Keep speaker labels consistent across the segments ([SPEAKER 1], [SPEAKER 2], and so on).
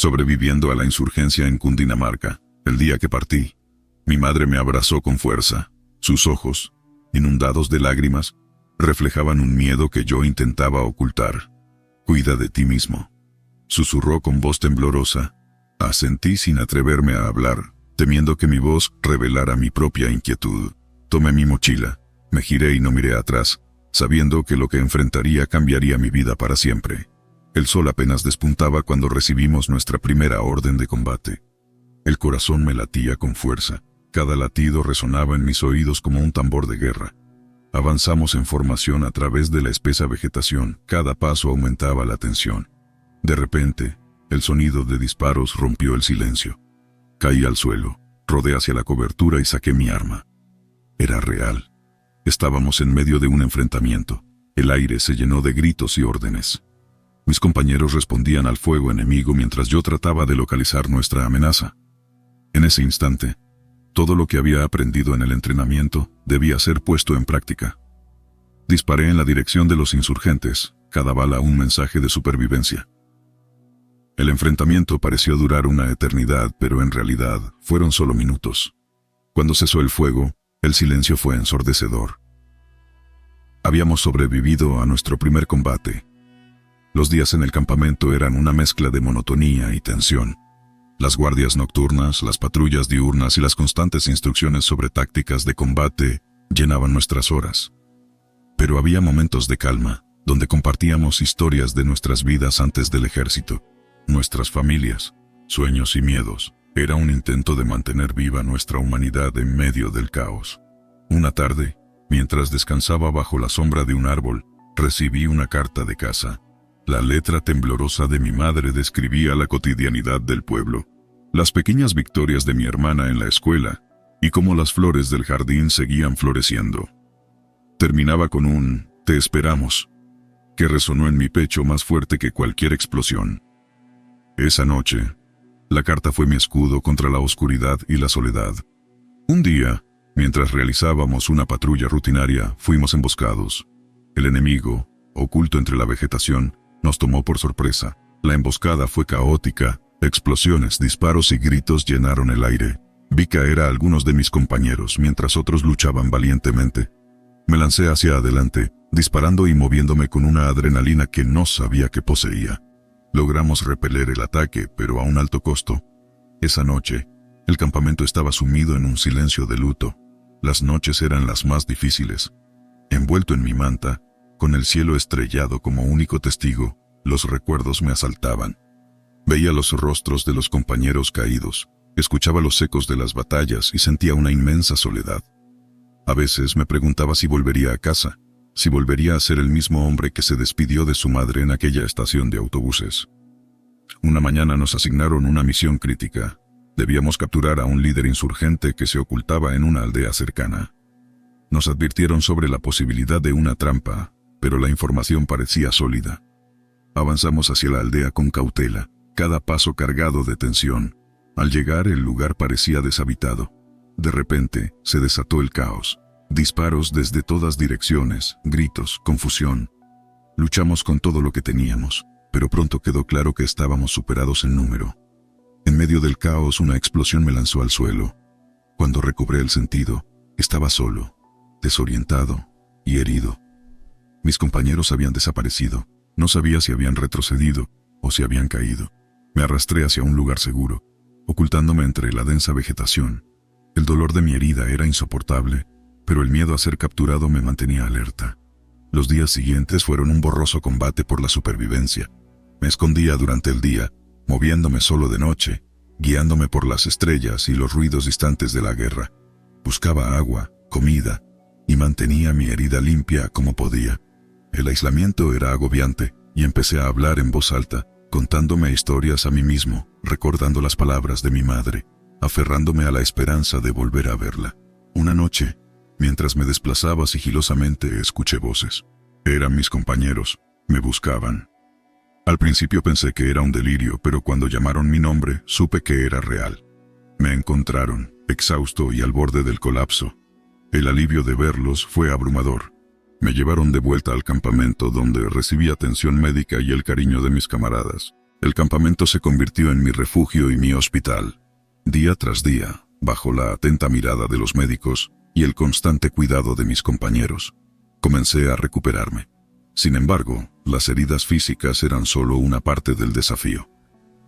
[SPEAKER 1] sobreviviendo a la insurgencia en Cundinamarca. El día que partí, mi madre me abrazó con fuerza. Sus ojos, inundados de lágrimas, reflejaban un miedo que yo intentaba ocultar. «Cuida de ti mismo», susurró con voz temblorosa. Asentí sin atreverme a hablar, temiendo que mi voz revelara mi propia inquietud. Tomé mi mochila, me giré y no miré atrás, sabiendo que lo que enfrentaría cambiaría mi vida para siempre. El sol apenas despuntaba cuando recibimos nuestra primera orden de combate. El corazón me latía con fuerza. Cada latido resonaba en mis oídos como un tambor de guerra. Avanzamos en formación a través de la espesa vegetación. Cada paso aumentaba la tensión. De repente, el sonido de disparos rompió el silencio. Caí al suelo, rodé hacia la cobertura y saqué mi arma. Era real. Estábamos en medio de un enfrentamiento. El aire se llenó de gritos y órdenes. Mis compañeros respondían al fuego enemigo mientras yo trataba de localizar nuestra amenaza. En ese instante, todo lo que había aprendido en el entrenamiento debía ser puesto en práctica. Disparé en la dirección de los insurgentes, cada bala un mensaje de supervivencia. El enfrentamiento pareció durar una eternidad, pero en realidad fueron solo minutos. Cuando cesó el fuego, el silencio fue ensordecedor. Habíamos sobrevivido a nuestro primer combate. Los días en el campamento eran una mezcla de monotonía y tensión. Las guardias nocturnas, las patrullas diurnas y las constantes instrucciones sobre tácticas de combate llenaban nuestras horas. Pero había momentos de calma, donde compartíamos historias de nuestras vidas antes del ejército, nuestras familias, sueños y miedos. Era un intento de mantener viva nuestra humanidad en medio del caos. Una tarde, mientras descansaba bajo la sombra de un árbol, recibí una carta de casa. La letra temblorosa de mi madre describía la cotidianidad del pueblo, las pequeñas victorias de mi hermana en la escuela, y cómo las flores del jardín seguían floreciendo. Terminaba con un «Te esperamos», que resonó en mi pecho más fuerte que cualquier explosión. Esa noche, la carta fue mi escudo contra la oscuridad y la soledad. Un día, mientras realizábamos una patrulla rutinaria, fuimos emboscados. El enemigo, oculto entre la vegetación, nos tomó por sorpresa. La emboscada fue caótica, explosiones, disparos y gritos llenaron el aire. Vi caer a algunos de mis compañeros mientras otros luchaban valientemente. Me lancé hacia adelante, disparando y moviéndome con una adrenalina que no sabía que poseía. Logramos repeler el ataque, pero a un alto costo. Esa noche, el campamento estaba sumido en un silencio de luto. Las noches eran las más difíciles. Envuelto en mi manta, con el cielo estrellado como único testigo, los recuerdos me asaltaban. Veía los rostros de los compañeros caídos, escuchaba los ecos de las batallas y sentía una inmensa soledad. A veces me preguntaba si volvería a casa, si volvería a ser el mismo hombre que se despidió de su madre en aquella estación de autobuses. Una mañana nos asignaron una misión crítica. Debíamos capturar a un líder insurgente que se ocultaba en una aldea cercana. Nos advirtieron sobre la posibilidad de una trampa, pero la información parecía sólida. Avanzamos hacia la aldea con cautela, cada paso cargado de tensión. Al llegar, el lugar parecía deshabitado. De repente, se desató el caos. Disparos desde todas direcciones, gritos, confusión. Luchamos con todo lo que teníamos, pero pronto quedó claro que estábamos superados en número. En medio del caos, una explosión me lanzó al suelo. Cuando recobré el sentido, estaba solo, desorientado y herido. Mis compañeros habían desaparecido. No sabía si habían retrocedido o si habían caído. Me arrastré hacia un lugar seguro, ocultándome entre la densa vegetación. El dolor de mi herida era insoportable, pero el miedo a ser capturado me mantenía alerta. Los días siguientes fueron un borroso combate por la supervivencia. Me escondía durante el día, moviéndome solo de noche, guiándome por las estrellas y los ruidos distantes de la guerra. Buscaba agua, comida, y mantenía mi herida limpia como podía. El aislamiento era agobiante, y empecé a hablar en voz alta, contándome historias a mí mismo, recordando las palabras de mi madre, aferrándome a la esperanza de volver a verla. Una noche, mientras me desplazaba sigilosamente, escuché voces. Eran mis compañeros, me buscaban. Al principio pensé que era un delirio, pero cuando llamaron mi nombre, supe que era real. Me encontraron, exhausto y al borde del colapso. El alivio de verlos fue abrumador. Me llevaron de vuelta al campamento, donde recibí atención médica y el cariño de mis camaradas. El campamento se convirtió en mi refugio y mi hospital. Día tras día, bajo la atenta mirada de los médicos y el constante cuidado de mis compañeros, comencé a recuperarme. Sin embargo, las heridas físicas eran solo una parte del desafío.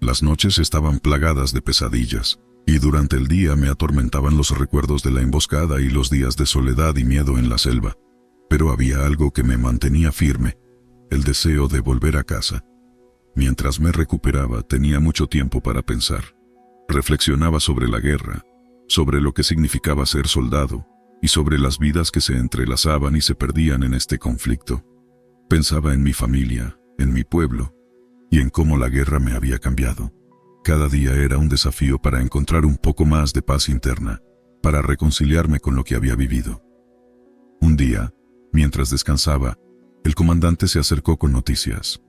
[SPEAKER 1] Las noches estaban plagadas de pesadillas, y durante el día me atormentaban los recuerdos de la emboscada y los días de soledad y miedo en la selva. Pero había algo que me mantenía firme, el deseo de volver a casa. Mientras me recuperaba, tenía mucho tiempo para pensar. Reflexionaba sobre la guerra, sobre lo que significaba ser soldado, y sobre las vidas que se entrelazaban y se perdían en este conflicto. Pensaba en mi familia, en mi pueblo, y en cómo la guerra me había cambiado. Cada día era un desafío para encontrar un poco más de paz interna, para reconciliarme con lo que había vivido. Un día, mientras descansaba, el comandante se acercó con noticias.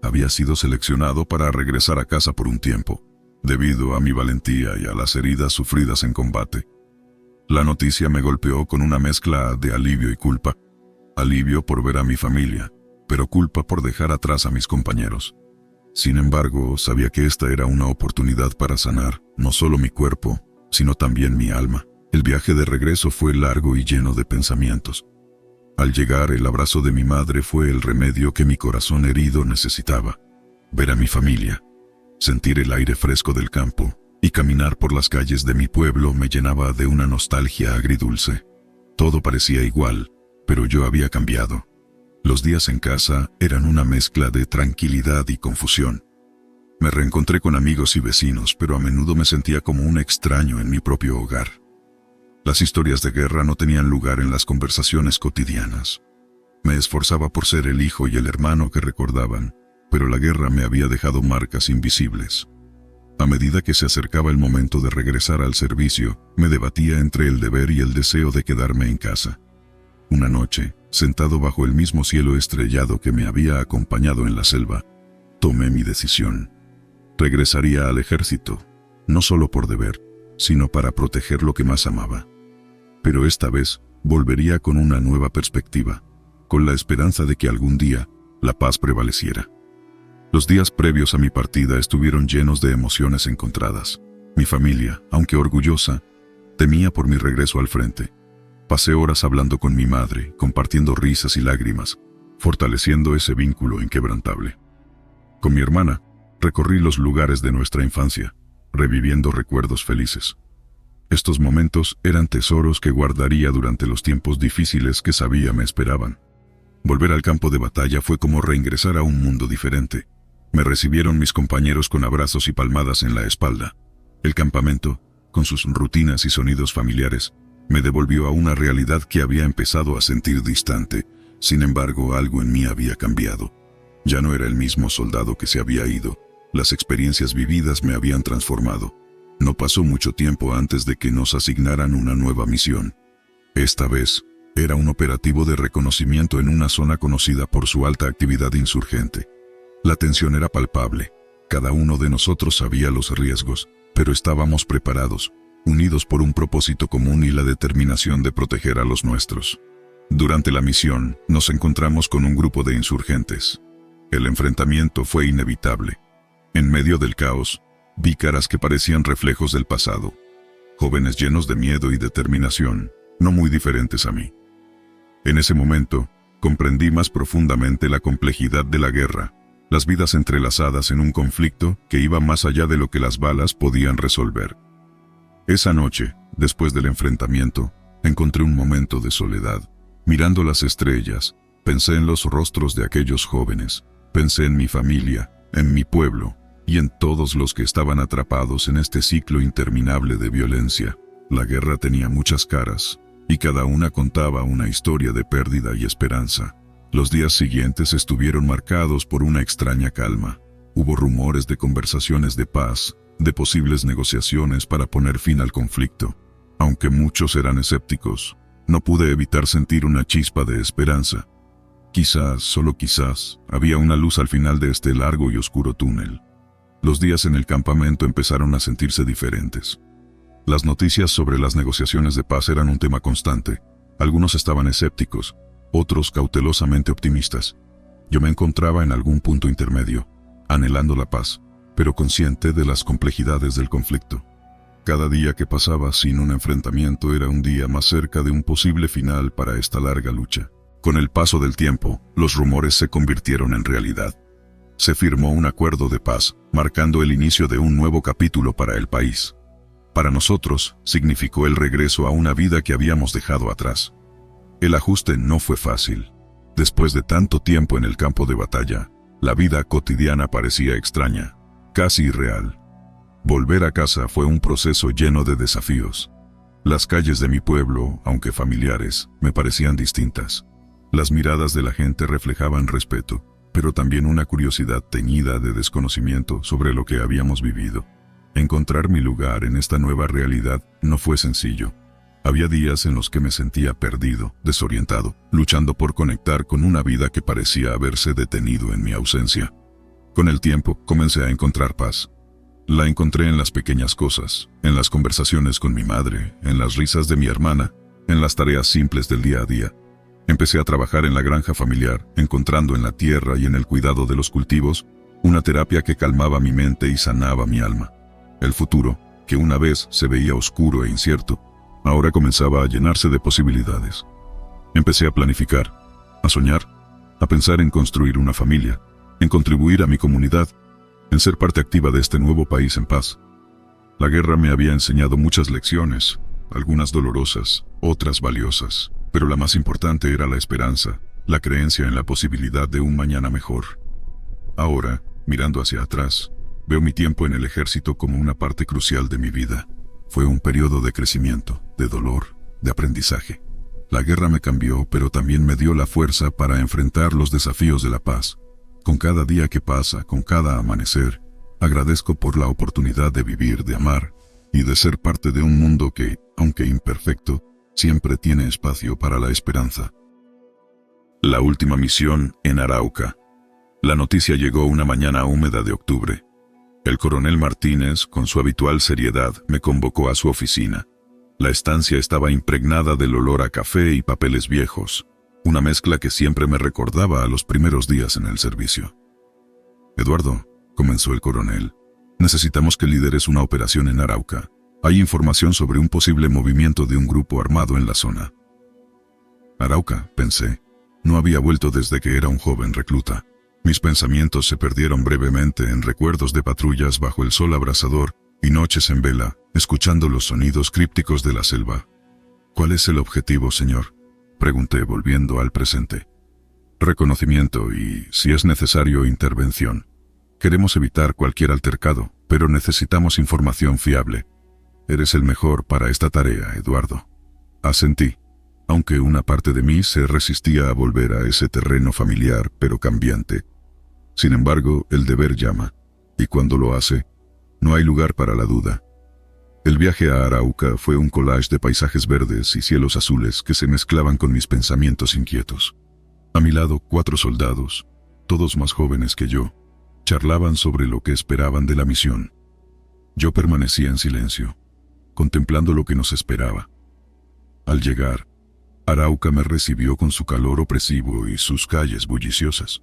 [SPEAKER 1] Había sido seleccionado para regresar a casa por un tiempo, debido a mi valentía y a las heridas sufridas en combate. La noticia me golpeó con una mezcla de alivio y culpa. Alivio por ver a mi familia, pero culpa por dejar atrás a mis compañeros. Sin embargo, sabía que esta era una oportunidad para sanar, no solo mi cuerpo, sino también mi alma. El viaje de regreso fue largo y lleno de pensamientos. Al llegar, el abrazo de mi madre fue el remedio que mi corazón herido necesitaba. Ver a mi familia, sentir el aire fresco del campo y caminar por las calles de mi pueblo me llenaba de una nostalgia agridulce. Todo parecía igual, pero yo había cambiado. Los días en casa eran una mezcla de tranquilidad y confusión. Me reencontré con amigos y vecinos, pero a menudo me sentía como un extraño en mi propio hogar. Las historias de guerra no tenían lugar en las conversaciones cotidianas. Me esforzaba por ser el hijo y el hermano que recordaban, pero la guerra me había dejado marcas invisibles. A medida que se acercaba el momento de regresar al servicio, me debatía entre el deber y el deseo de quedarme en casa. Una noche, sentado bajo el mismo cielo estrellado que me había acompañado en la selva, tomé mi decisión. Regresaría al ejército, no solo por deber, sino para proteger lo que más amaba. Pero esta vez, volvería con una nueva perspectiva, con la esperanza de que algún día, la paz prevaleciera. Los días previos a mi partida estuvieron llenos de emociones encontradas. Mi familia, aunque orgullosa, temía por mi regreso al frente. Pasé horas hablando con mi madre, compartiendo risas y lágrimas, fortaleciendo ese vínculo inquebrantable. Con mi hermana, recorrí los lugares de nuestra infancia, reviviendo recuerdos felices. Estos momentos eran tesoros que guardaría durante los tiempos difíciles que sabía me esperaban. Volver al campo de batalla fue como reingresar a un mundo diferente. Me recibieron mis compañeros con abrazos y palmadas en la espalda. El campamento, con sus rutinas y sonidos familiares, me devolvió a una realidad que había empezado a sentir distante. Sin embargo, algo en mí había cambiado. Ya no era el mismo soldado que se había ido. Las experiencias vividas me habían transformado. No pasó mucho tiempo antes de que nos asignaran una nueva misión. Esta vez, era un operativo de reconocimiento en una zona conocida por su alta actividad insurgente. La tensión era palpable. Cada uno de nosotros sabía los riesgos, pero estábamos preparados, unidos por un propósito común y la determinación de proteger a los nuestros. Durante la misión, nos encontramos con un grupo de insurgentes. El enfrentamiento fue inevitable. En medio del caos, vi caras que parecían reflejos del pasado. Jóvenes llenos de miedo y determinación, no muy diferentes a mí. En ese momento, comprendí más profundamente la complejidad de la guerra, las vidas entrelazadas en un conflicto que iba más allá de lo que las balas podían resolver. Esa noche, después del enfrentamiento, encontré un momento de soledad. Mirando las estrellas, pensé en los rostros de aquellos jóvenes, pensé en mi familia, en mi pueblo, y en todos los que estaban atrapados en este ciclo interminable de violencia. La guerra tenía muchas caras, y cada una contaba una historia de pérdida y esperanza. Los días siguientes estuvieron marcados por una extraña calma. Hubo rumores de conversaciones de paz, de posibles negociaciones para poner fin al conflicto. Aunque muchos eran escépticos, no pude evitar sentir una chispa de esperanza. Quizás, solo quizás, había una luz al final de este largo y oscuro túnel. Los días en el campamento empezaron a sentirse diferentes. Las noticias sobre las negociaciones de paz eran un tema constante. Algunos estaban escépticos, otros cautelosamente optimistas. Yo me encontraba en algún punto intermedio, anhelando la paz, pero consciente de las complejidades del conflicto. Cada día que pasaba sin un enfrentamiento era un día más cerca de un posible final para esta larga lucha. Con el paso del tiempo, los rumores se convirtieron en realidad. Se firmó un acuerdo de paz, marcando el inicio de un nuevo capítulo para el país. Para nosotros, significó el regreso a una vida que habíamos dejado atrás. El ajuste no fue fácil. Después de tanto tiempo en el campo de batalla, la vida cotidiana parecía extraña, casi irreal. Volver a casa fue un proceso lleno de desafíos. Las calles de mi pueblo, aunque familiares, me parecían distintas. Las miradas de la gente reflejaban respeto, pero también una curiosidad teñida de desconocimiento sobre lo que habíamos vivido. Encontrar mi lugar en esta nueva realidad no fue sencillo. Había días en los que me sentía perdido, desorientado, luchando por conectar con una vida que parecía haberse detenido en mi ausencia. Con el tiempo, comencé a encontrar paz. La encontré en las pequeñas cosas, en las conversaciones con mi madre, en las risas de mi hermana, en las tareas simples del día a día. Empecé a trabajar en la granja familiar, encontrando en la tierra y en el cuidado de los cultivos una terapia que calmaba mi mente y sanaba mi alma. El futuro, que una vez se veía oscuro e incierto, ahora comenzaba a llenarse de posibilidades. Empecé a planificar, a soñar, a pensar en construir una familia, en contribuir a mi comunidad, en ser parte activa de este nuevo país en paz. La guerra me había enseñado muchas lecciones, algunas dolorosas, otras valiosas, pero la más importante era la esperanza, la creencia en la posibilidad de un mañana mejor. Ahora, mirando hacia atrás, veo mi tiempo en el ejército como una parte crucial de mi vida. Fue un periodo de crecimiento, de dolor, de aprendizaje. La guerra me cambió, pero también me dio la fuerza para enfrentar los desafíos de la paz. Con cada día que pasa, con cada amanecer, agradezco por la oportunidad de vivir, de amar y de ser parte de un mundo que, aunque imperfecto, siempre tiene espacio para la esperanza. La última misión en Arauca. La noticia llegó una mañana húmeda de octubre. El coronel Martínez, con su habitual seriedad, me convocó a su oficina. La estancia estaba impregnada del olor a café y papeles viejos, una mezcla que siempre me recordaba a los primeros días en el servicio. «Eduardo», comenzó el coronel, «necesitamos que lideres una operación en Arauca. Hay información sobre un posible movimiento de un grupo armado en la zona». Arauca, pensé. No había vuelto desde que era un joven recluta. Mis pensamientos se perdieron brevemente en recuerdos de patrullas bajo el sol abrasador y noches en vela, escuchando los sonidos crípticos de la selva. «¿Cuál es el objetivo, señor?», pregunté, volviendo al presente. «Reconocimiento y, si es necesario, intervención. Queremos evitar cualquier altercado, pero necesitamos información fiable. Eres el mejor para esta tarea, Eduardo». Asentí, aunque una parte de mí se resistía a volver a ese terreno familiar pero cambiante. Sin embargo, el deber llama, y cuando lo hace, no hay lugar para la duda. El viaje a Arauca fue un collage de paisajes verdes y cielos azules que se mezclaban con mis pensamientos inquietos. A mi lado, 4 soldados, todos más jóvenes que yo, charlaban sobre lo que esperaban de la misión. Yo permanecía en silencio, contemplando lo que nos esperaba. Al llegar, Arauca me recibió con su calor opresivo y sus calles bulliciosas.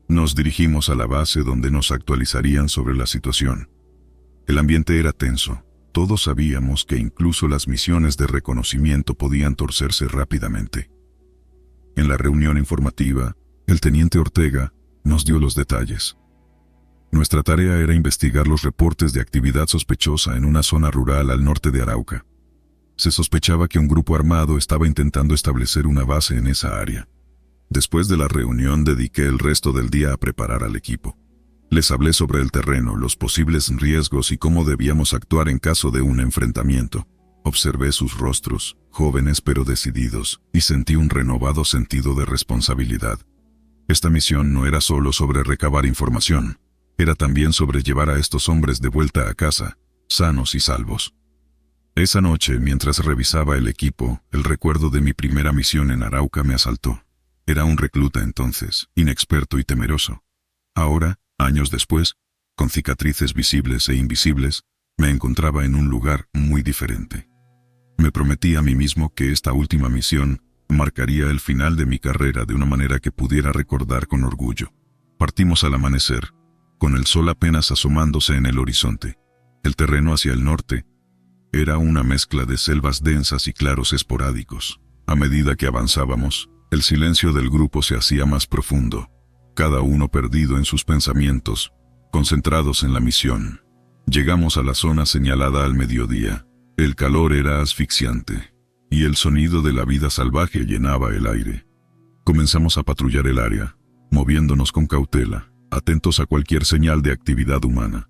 [SPEAKER 1] Nos dirigimos a la base donde nos actualizarían sobre la situación. El ambiente era tenso. Todos sabíamos que incluso las misiones de reconocimiento podían torcerse rápidamente. En la reunión informativa, el teniente Ortega nos dio los detalles. Nuestra tarea era investigar los reportes de actividad sospechosa en una zona rural al norte de Arauca. Se sospechaba que un grupo armado estaba intentando establecer una base en esa área. Después de la reunión dediqué el resto del día a preparar al equipo. Les hablé sobre el terreno, los posibles riesgos y cómo debíamos actuar en caso de un enfrentamiento. Observé sus rostros, jóvenes pero decididos, y sentí un renovado sentido de responsabilidad. Esta misión no era solo sobre recabar información, era también sobre llevar a estos hombres de vuelta a casa, sanos y salvos. Esa noche, mientras revisaba el equipo, el recuerdo de mi primera misión en Arauca me asaltó. Era un recluta entonces, inexperto y temeroso. Ahora, años después, con cicatrices visibles e invisibles, me encontraba en un lugar muy diferente. Me prometí a mí mismo que esta última misión marcaría el final de mi carrera de una manera que pudiera recordar con orgullo. Partimos al amanecer, con el sol apenas asomándose en el horizonte. El terreno hacia el norte era una mezcla de selvas densas y claros esporádicos. A medida que avanzábamos, el silencio del grupo se hacía más profundo, cada uno perdido en sus pensamientos, concentrados en la misión. Llegamos a la zona señalada al mediodía. El calor era asfixiante, y el sonido de la vida salvaje llenaba el aire. Comenzamos a patrullar el área, moviéndonos con cautela, atentos a cualquier señal de actividad humana.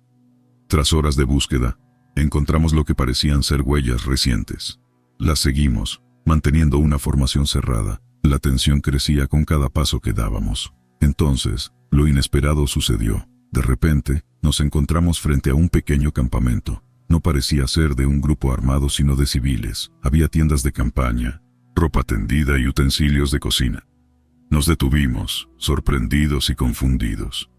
[SPEAKER 1] Tras horas de búsqueda, encontramos lo que parecían ser huellas recientes. Las seguimos, manteniendo una formación cerrada. La tensión crecía con cada paso que dábamos. Entonces, lo inesperado sucedió. De repente, nos encontramos frente a un pequeño campamento. No parecía ser de un grupo armado sino de civiles. Había tiendas de campaña, ropa tendida y utensilios de cocina. Nos detuvimos, sorprendidos y confundidos.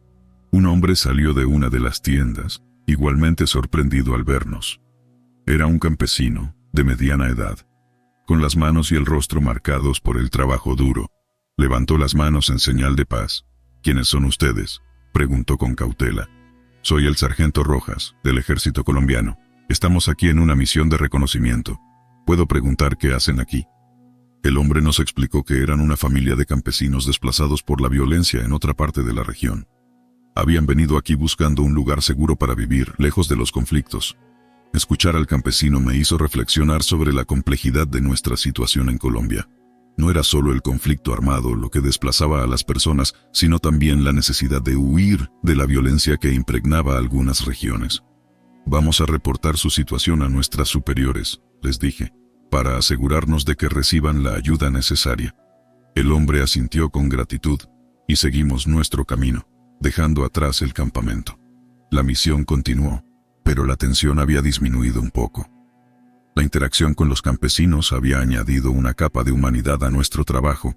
[SPEAKER 1] Un hombre salió de una de las tiendas, igualmente sorprendido al vernos. Era un campesino, de mediana edad, con las manos y el rostro marcados por el trabajo duro. Levantó las manos en señal de paz. ¿Quiénes son ustedes?, preguntó con cautela. Soy el sargento Rojas, del ejército colombiano. Estamos aquí en una misión de reconocimiento. ¿Puedo preguntar qué hacen aquí? El hombre nos explicó que eran una familia de campesinos desplazados por la violencia en otra parte de la región. Habían venido aquí buscando un lugar seguro para vivir, lejos de los conflictos. Escuchar al campesino me hizo reflexionar sobre la complejidad de nuestra situación en Colombia. No era solo el conflicto armado lo que desplazaba a las personas, sino también la necesidad de huir de la violencia que impregnaba algunas regiones. Vamos a reportar su situación a nuestras superiores, les dije, para asegurarnos de que reciban la ayuda necesaria. El hombre asintió con gratitud, y seguimos nuestro camino, dejando atrás el campamento. La misión continuó, pero la tensión había disminuido un poco. La interacción con los campesinos había añadido una capa de humanidad a nuestro trabajo.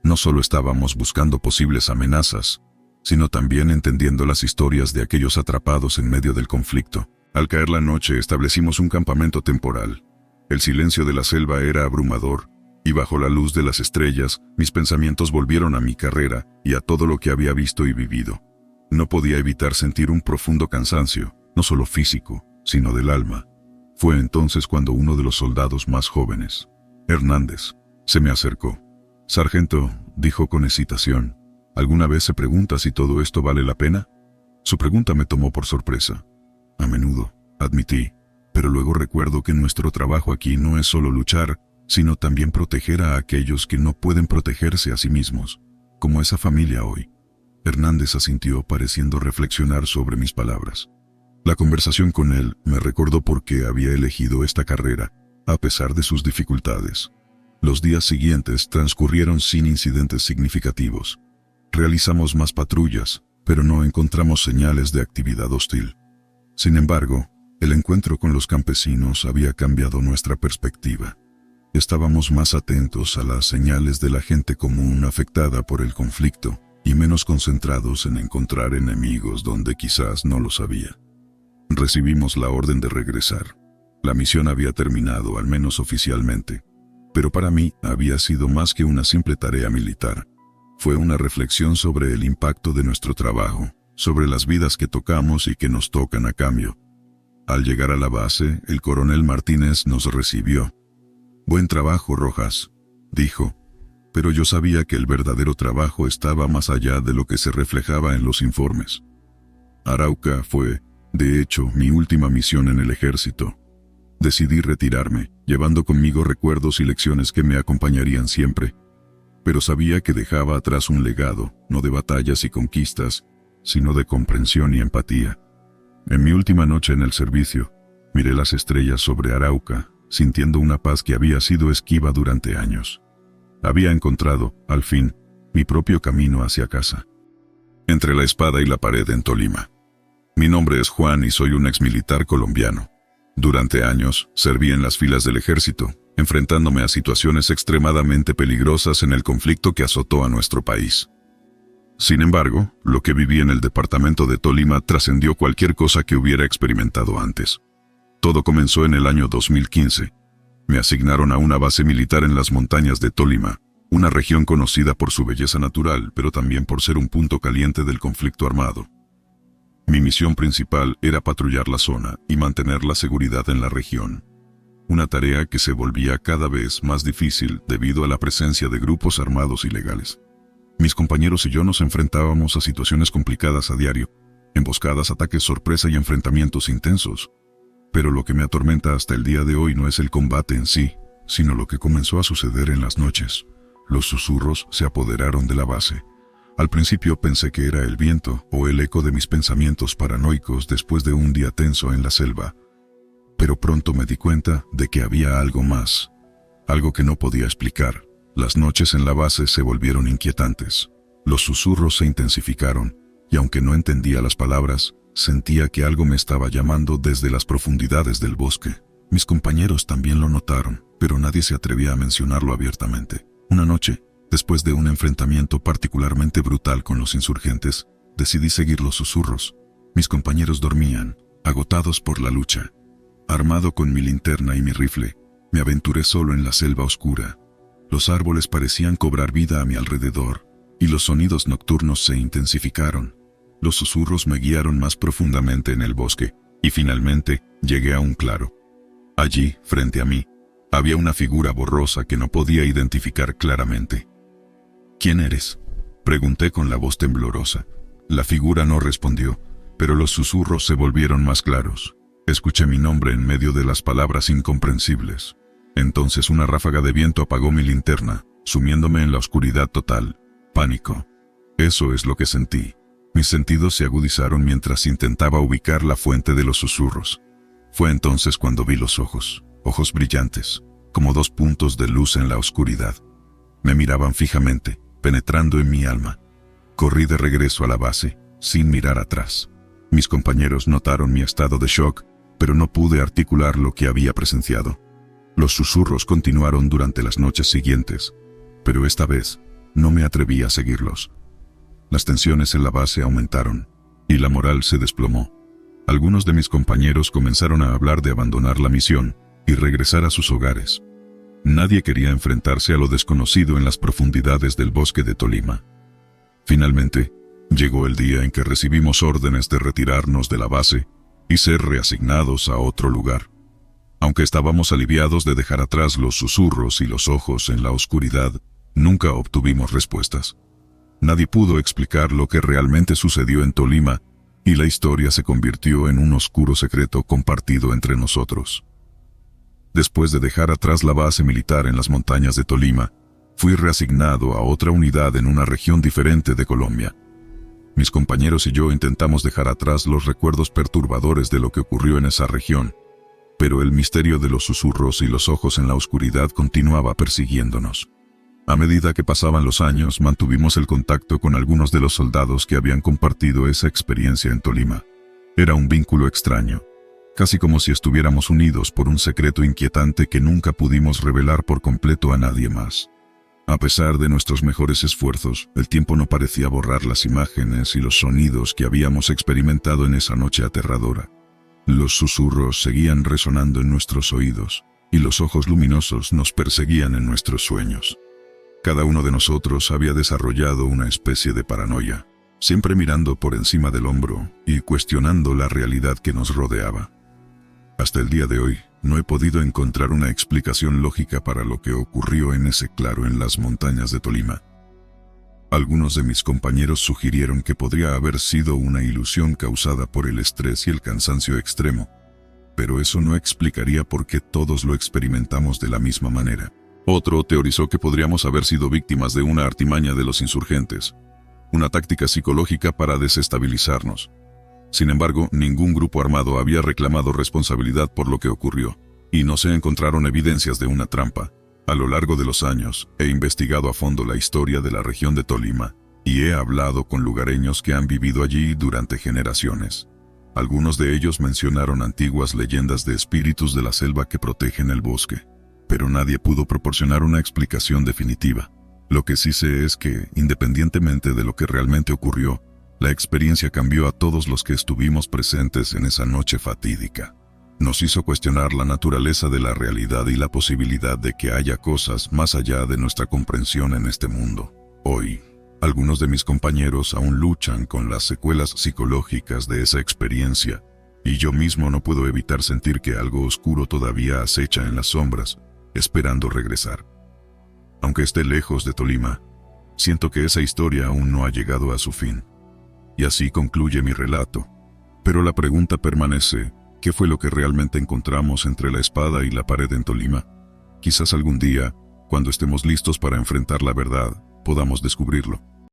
[SPEAKER 1] No solo estábamos buscando posibles amenazas, sino también entendiendo las historias de aquellos atrapados en medio del conflicto. Al caer la noche establecimos un campamento temporal. El silencio de la selva era abrumador, y bajo la luz de las estrellas, mis pensamientos volvieron a mi carrera y a todo lo que había visto y vivido. No podía evitar sentir un profundo cansancio, no solo físico, sino del alma. Fue entonces cuando uno de los soldados más jóvenes, Hernández, se me acercó. «Sargento», dijo con hesitación, «¿alguna vez se pregunta si todo esto vale la pena?» Su pregunta me tomó por sorpresa. «A menudo», admití, «pero luego recuerdo que nuestro trabajo aquí no es solo luchar, sino también proteger a aquellos que no pueden protegerse a sí mismos, como esa familia hoy». Hernández asintió, pareciendo reflexionar sobre mis palabras. La conversación con él me recordó por qué había elegido esta carrera, a pesar de sus dificultades. Los días siguientes transcurrieron sin incidentes significativos. Realizamos más patrullas, pero no encontramos señales de actividad hostil. Sin embargo, el encuentro con los campesinos había cambiado nuestra perspectiva. Estábamos más atentos a las señales de la gente común afectada por el conflicto y menos concentrados en encontrar enemigos donde quizás no los había. Recibimos la orden de regresar. La misión había terminado, al menos oficialmente, pero para mí había sido más que una simple tarea militar. Fue una reflexión sobre el impacto de nuestro trabajo, sobre las vidas que tocamos y que nos tocan a cambio. Al llegar a la base, el coronel Martínez nos recibió. «Buen trabajo, Rojas», dijo, pero yo sabía que el verdadero trabajo estaba más allá de lo que se reflejaba en los informes. Arauca fue, de hecho, mi última misión en el ejército. Decidí retirarme, llevando conmigo recuerdos y lecciones que me acompañarían siempre, pero sabía que dejaba atrás un legado, no de batallas y conquistas, sino de comprensión y empatía. En mi última noche en el servicio, miré las estrellas sobre Arauca, sintiendo una paz que había sido esquiva durante años. Había encontrado, al fin, mi propio camino hacia casa. Entre la espada y la pared en Tolima. Mi nombre es Juan y soy un exmilitar colombiano. Durante años, serví en las filas del ejército, enfrentándome a situaciones extremadamente peligrosas en el conflicto que azotó a nuestro país. Sin embargo, lo que viví en el departamento de Tolima trascendió cualquier cosa que hubiera experimentado antes. Todo comenzó en el año 2015. Me asignaron a una base militar en las montañas de Tolima, una región conocida por su belleza natural, pero también por ser un punto caliente del conflicto armado. Mi misión principal era patrullar la zona y mantener la seguridad en la región. Una tarea que se volvía cada vez más difícil debido a la presencia de grupos armados ilegales. Mis compañeros y yo nos enfrentábamos a situaciones complicadas a diario, emboscadas, ataques sorpresa y enfrentamientos intensos. Pero lo que me atormenta hasta el día de hoy no es el combate en sí, sino lo que comenzó a suceder en las noches. Los susurros se apoderaron de la base. Al principio pensé que era el viento o el eco de mis pensamientos paranoicos después de un día tenso en la selva. Pero pronto me di cuenta de que había algo más, algo que no podía explicar. Las noches en la base se volvieron inquietantes. Los susurros se intensificaron, y aunque no entendía las palabras, sentía que algo me estaba llamando desde las profundidades del bosque. Mis compañeros también lo notaron, pero nadie se atrevía a mencionarlo abiertamente. Una noche, después de un enfrentamiento particularmente brutal con los insurgentes, decidí seguir los susurros. Mis compañeros dormían, agotados por la lucha. Armado con mi linterna y mi rifle, me aventuré solo en la selva oscura. Los árboles parecían cobrar vida a mi alrededor, y los sonidos nocturnos se intensificaron. Los susurros me guiaron más profundamente en el bosque, y finalmente llegué a un claro. Allí, frente a mí, había una figura borrosa que no podía identificar claramente. ¿Quién eres?, pregunté con la voz temblorosa. La figura no respondió, pero los susurros se volvieron más claros. Escuché mi nombre en medio de las palabras incomprensibles. Entonces una ráfaga de viento apagó mi linterna, sumiéndome en la oscuridad total. Pánico. Eso es lo que sentí. Mis sentidos se agudizaron mientras intentaba ubicar la fuente de los susurros. Fue entonces cuando vi los ojos brillantes, como dos puntos de luz en la oscuridad. Me miraban fijamente, penetrando en mi alma. Corrí de regreso a la base, sin mirar atrás. Mis compañeros notaron mi estado de shock, pero no pude articular lo que había presenciado. Los susurros continuaron durante las noches siguientes, pero esta vez no me atreví a seguirlos. Las tensiones en la base aumentaron, y la moral se desplomó. Algunos de mis compañeros comenzaron a hablar de abandonar la misión y regresar a sus hogares. Nadie quería enfrentarse a lo desconocido en las profundidades del bosque de Tolima. Finalmente, llegó el día en que recibimos órdenes de retirarnos de la base y ser reasignados a otro lugar. Aunque estábamos aliviados de dejar atrás los susurros y los ojos en la oscuridad, nunca obtuvimos respuestas. Nadie pudo explicar lo que realmente sucedió en Tolima, y la historia se convirtió en un oscuro secreto compartido entre nosotros. Después de dejar atrás la base militar en las montañas de Tolima, fui reasignado a otra unidad en una región diferente de Colombia. Mis compañeros y yo intentamos dejar atrás los recuerdos perturbadores de lo que ocurrió en esa región, pero el misterio de los susurros y los ojos en la oscuridad continuaba persiguiéndonos. A medida que pasaban los años, mantuvimos el contacto con algunos de los soldados que habían compartido esa experiencia en Tolima. Era un vínculo extraño, casi como si estuviéramos unidos por un secreto inquietante que nunca pudimos revelar por completo a nadie más. A pesar de nuestros mejores esfuerzos, el tiempo no parecía borrar las imágenes y los sonidos que habíamos experimentado en esa noche aterradora. Los susurros seguían resonando en nuestros oídos, y los ojos luminosos nos perseguían en nuestros sueños. Cada uno de nosotros había desarrollado una especie de paranoia, siempre mirando por encima del hombro y cuestionando la realidad que nos rodeaba. Hasta el día de hoy, no he podido encontrar una explicación lógica para lo que ocurrió en ese claro en las montañas de Tolima. Algunos de mis compañeros sugirieron que podría haber sido una ilusión causada por el estrés y el cansancio extremo, pero eso no explicaría por qué todos lo experimentamos de la misma manera. Otro teorizó que podríamos haber sido víctimas de una artimaña de los insurgentes, una táctica psicológica para desestabilizarnos. Sin embargo, ningún grupo armado había reclamado responsabilidad por lo que ocurrió, y no se encontraron evidencias de una trampa. A lo largo de los años, he investigado a fondo la historia de la región de Tolima, y he hablado con lugareños que han vivido allí durante generaciones. Algunos de ellos mencionaron antiguas leyendas de espíritus de la selva que protegen el bosque, pero nadie pudo proporcionar una explicación definitiva. Lo que sí sé es que, independientemente de lo que realmente ocurrió, la experiencia cambió a todos los que estuvimos presentes en esa noche fatídica. Nos hizo cuestionar la naturaleza de la realidad y la posibilidad de que haya cosas más allá de nuestra comprensión en este mundo. Hoy, Algunos de mis compañeros aún luchan con las secuelas psicológicas de esa experiencia, y yo mismo no puedo evitar sentir que algo oscuro todavía acecha en las sombras, esperando regresar. Aunque esté lejos de Tolima, siento que esa historia aún no ha llegado a su fin. Y así concluye mi relato. Pero la pregunta permanece: ¿qué fue lo que realmente encontramos entre la espada y la pared en Tolima? Quizás algún día, cuando estemos listos para enfrentar la verdad, podamos descubrirlo.